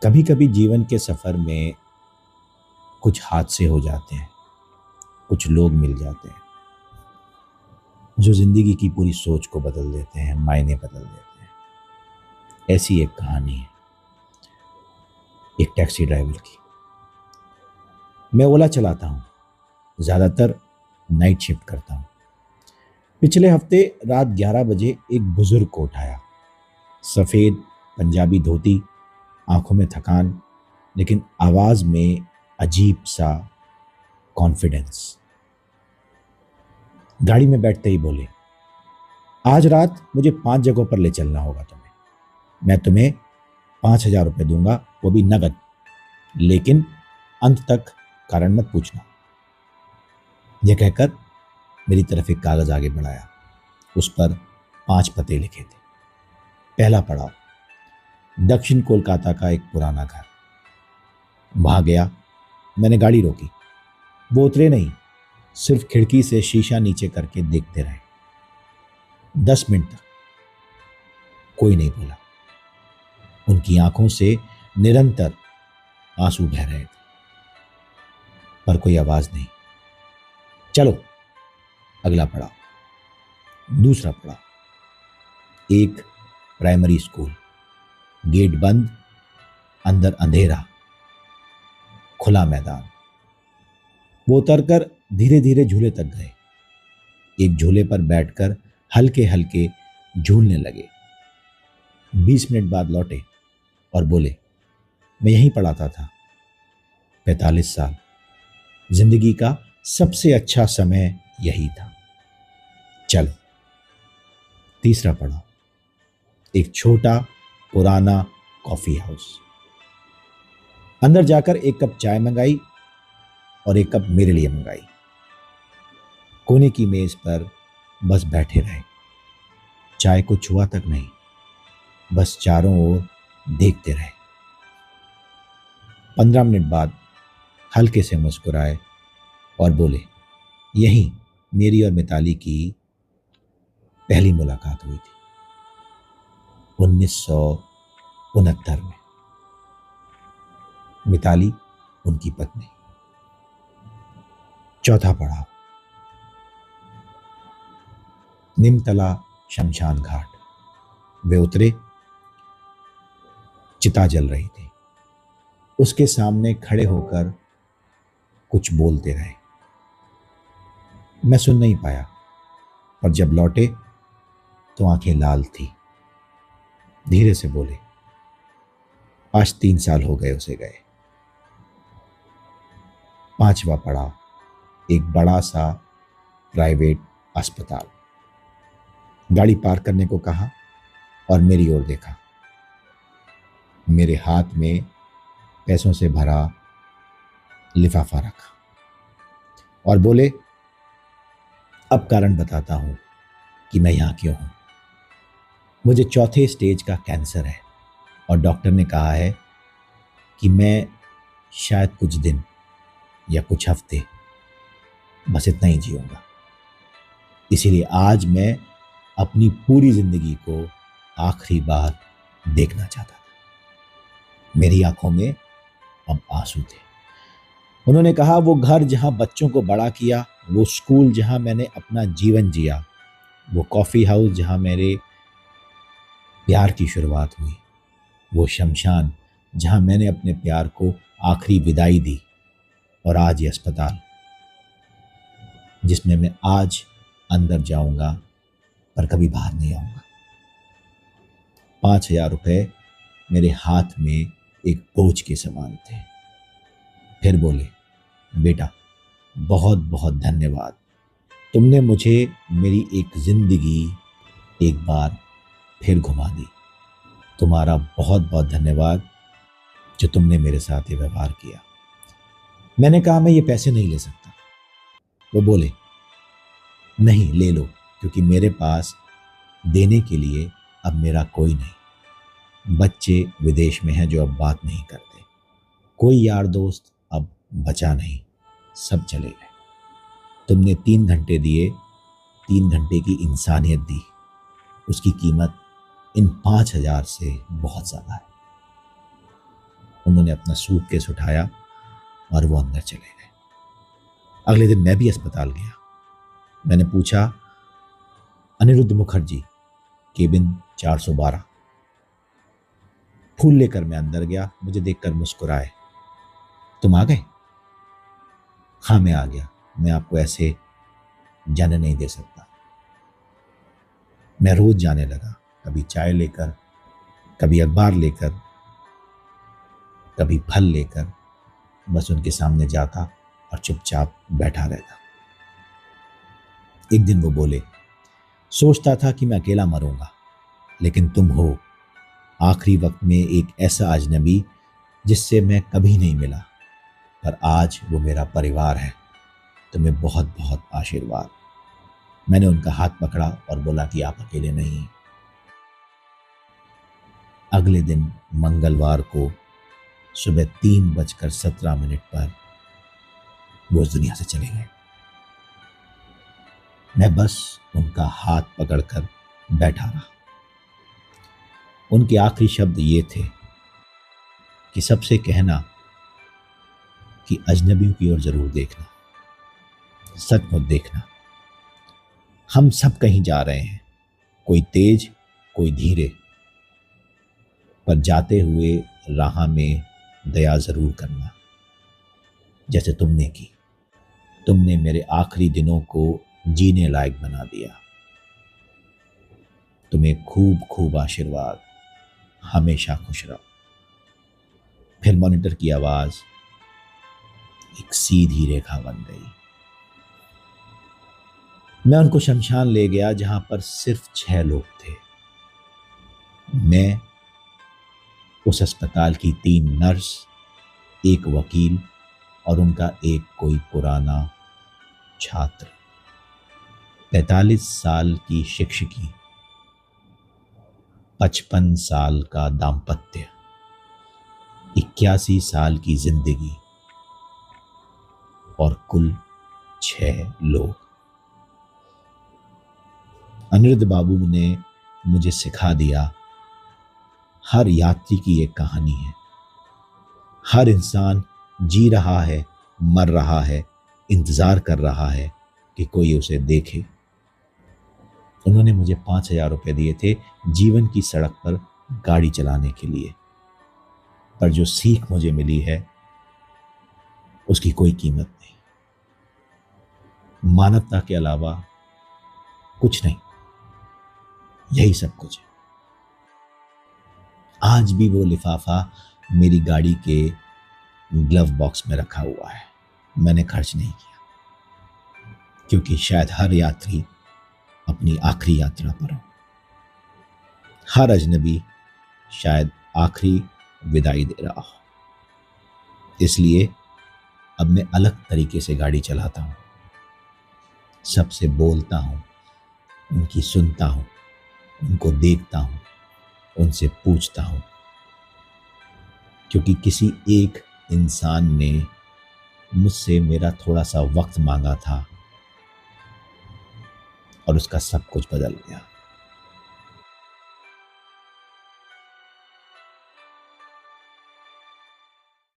कभी कभी जीवन के सफ़र में कुछ हादसे हो जाते हैं, कुछ लोग मिल जाते हैं जो ज़िंदगी की पूरी सोच को बदल देते हैं, मायने बदल देते हैं। ऐसी एक कहानी है एक टैक्सी ड्राइवर की। मैं ओला चलाता हूँ, ज़्यादातर नाइट शिफ्ट करता हूँ। पिछले हफ्ते रात 11 बजे एक बुजुर्ग को उठाया। सफ़ेद पंजाबी धोती, आंखों में थकान, लेकिन आवाज़ में अजीब सा कॉन्फिडेंस। गाड़ी में बैठते ही बोले, आज रात मुझे 5 जगहों पर ले चलना होगा तुम्हें। मैं तुम्हें 5,000 रुपये दूंगा, वो भी नगद, लेकिन अंत तक कारण मत पूछना। यह कहकर मेरी तरफ एक कागज आगे बढ़ाया। उस पर 5 पते लिखे थे। पहला पड़ाव, दक्षिण कोलकाता का एक पुराना घर। वहां गया, मैंने गाड़ी रोकी। वो उतरे नहीं, सिर्फ खिड़की से शीशा नीचे करके देखते रहे। 10 मिनट तक कोई नहीं बोला। उनकी आंखों से निरंतर आंसू बह रहे थे, पर कोई आवाज नहीं। चलो, अगला पड़ाव। दूसरा पड़ाव, एक प्राइमरी स्कूल। गेट बंद, अंदर अंधेरा, खुला मैदान। वो उतरकर धीरे धीरे झूले तक गए। एक झूले पर बैठकर हल्के हल्के झूलने लगे। 20 मिनट बाद लौटे और बोले, मैं यहीं पढ़ाता था। 45 साल, जिंदगी का सबसे अच्छा समय यही था। चलो, तीसरा पड़ाव, एक छोटा पुराना कॉफी हाउस। अंदर जाकर एक कप चाय मंगाई और एक कप मेरे लिए मंगाई। कोने की मेज पर बस बैठे रहे। चाय को छुआ तक नहीं, बस चारों ओर देखते रहे। 15 मिनट बाद हल्के से मुस्कुराए और बोले, यही मेरी और मिताली की पहली मुलाकात हुई थी 1969 में। मिताली उनकी पत्नी। चौथा पड़ाव, निमतला शमशान घाट। वे उतरे, चिता जल रही थी। उसके सामने खड़े होकर कुछ बोलते रहे। मैं सुन नहीं पाया, पर जब लौटे तो आंखें लाल थी। धीरे से बोले, आज 3 साल हो गए उसे गए। पांचवा पड़ाव, एक बड़ा सा प्राइवेट अस्पताल। गाड़ी पार्क करने को कहा और मेरी ओर देखा। मेरे हाथ में पैसों से भरा लिफाफा रखा और बोले, अब कारण बताता हूं कि मैं यहां क्यों हूं। मुझे 4थे स्टेज का कैंसर है और डॉक्टर ने कहा है कि मैं शायद कुछ दिन या कुछ हफ्ते, बस इतना ही जीऊंगा। इसीलिए आज मैं अपनी पूरी जिंदगी को आखिरी बार देखना चाहता था। मेरी आंखों में अब आंसू थे। उन्होंने कहा, वो घर जहां बच्चों को बड़ा किया, वो स्कूल जहां मैंने अपना जीवन जिया, वो कॉफ़ी हाउस जहां मेरे प्यार की शुरुआत हुई, वो शमशान जहां मैंने अपने प्यार को आखिरी विदाई दी, और आज ये अस्पताल जिसमें मैं आज अंदर जाऊंगा पर कभी बाहर नहीं आऊंगा। 5,000 रुपये मेरे हाथ में एक बोझ के समान थे। फिर बोले, बेटा, बहुत बहुत धन्यवाद। तुमने मुझे मेरी एक जिंदगी एक बार फिर घुमा दी। तुम्हारा बहुत बहुत धन्यवाद जो तुमने मेरे साथ ये व्यवहार किया। मैंने कहा, मैं ये पैसे नहीं ले सकता। वो बोले, नहीं, ले लो, क्योंकि मेरे पास देने के लिए अब मेरा कोई नहीं। बच्चे विदेश में हैं जो अब बात नहीं करते। कोई यार दोस्त अब बचा नहीं, सब चले गए। तुमने 3 घंटे दिए, 3 घंटे की इंसानियत दी। उसकी कीमत इन 5,000 से बहुत ज़्यादा है। उन्होंने अपना सूटकेस उठाया और वो अंदर चले गए। अगले दिन मैं भी अस्पताल गया। मैंने पूछा, अनिरुद्ध मुखर्जी, केबिन 412। फूल लेकर मैं अंदर गया। मुझे देखकर मुस्कुराए। तुम आ गए? हाँ, मैं आ गया। मैं आपको ऐसे जाने नहीं दे सकता। मैं रोज जाने लगा, कभी चाय लेकर, कभी अखबार लेकर, कभी फल लेकर। बस उनके सामने जाता और चुपचाप बैठा रहता। एक दिन वो बोले, सोचता था कि मैं अकेला मरूंगा, लेकिन तुम हो आखिरी वक्त में एक ऐसा अजनबी जिससे मैं कभी नहीं मिला, पर आज वो मेरा परिवार है। तुम्हें बहुत बहुत आशीर्वाद। मैंने उनका हाथ पकड़ा और बोला कि आप अकेले नहीं हैं। अगले दिन मंगलवार को सुबह 3:17 पर वो इस दुनिया से चले गए। मैं बस उनका हाथ पकड़कर बैठा रहा। उनके आखिरी शब्द ये थे कि सबसे कहना कि अजनबियों की ओर जरूर देखना, सचमुच देखना। हम सब कहीं जा रहे हैं, कोई तेज, कोई धीरे, पर जाते हुए राह में दया जरूर करना, जैसे तुमने की। तुमने मेरे आखिरी दिनों को जीने लायक बना दिया। तुम्हें खूब खूब आशीर्वाद। हमेशा खुश रहो। फिर मॉनिटर की आवाज एक सीधी रेखा बन गई। मैं उनको शमशान ले गया, जहां पर सिर्फ 6 लोग थे। मैं, उस अस्पताल की 3 नर्स, एक वकील और उनका एक कोई पुराना छात्र। 45 साल की शिक्षकी, 55 साल का दाम्पत्य, 81 साल की जिंदगी और कुल 6 लोग। अनिरुद्ध बाबू ने मुझे सिखा दिया, हर यात्री की एक कहानी है। हर इंसान जी रहा है, मर रहा है, इंतजार कर रहा है कि कोई उसे देखे। उन्होंने मुझे 5,000 रुपये दिए थे जीवन की सड़क पर गाड़ी चलाने के लिए, पर जो सीख मुझे मिली है उसकी कोई कीमत नहीं। मानवता के अलावा कुछ नहीं, यही सब कुछ है। आज भी वो लिफाफा मेरी गाड़ी के ग्लव बॉक्स में रखा हुआ है। मैंने खर्च नहीं किया, क्योंकि शायद हर यात्री अपनी आखिरी यात्रा पर हो। हर अजनबी शायद आखिरी विदाई दे रहा हो। इसलिए अब मैं अलग तरीके से गाड़ी चलाता हूं। सबसे बोलता हूं, उनकी सुनता हूं, उनको देखता हूं, उनसे पूछता हूं, क्योंकि किसी एक इंसान ने मुझसे मेरा थोड़ा सा वक्त मांगा था और उसका सब कुछ बदल गया।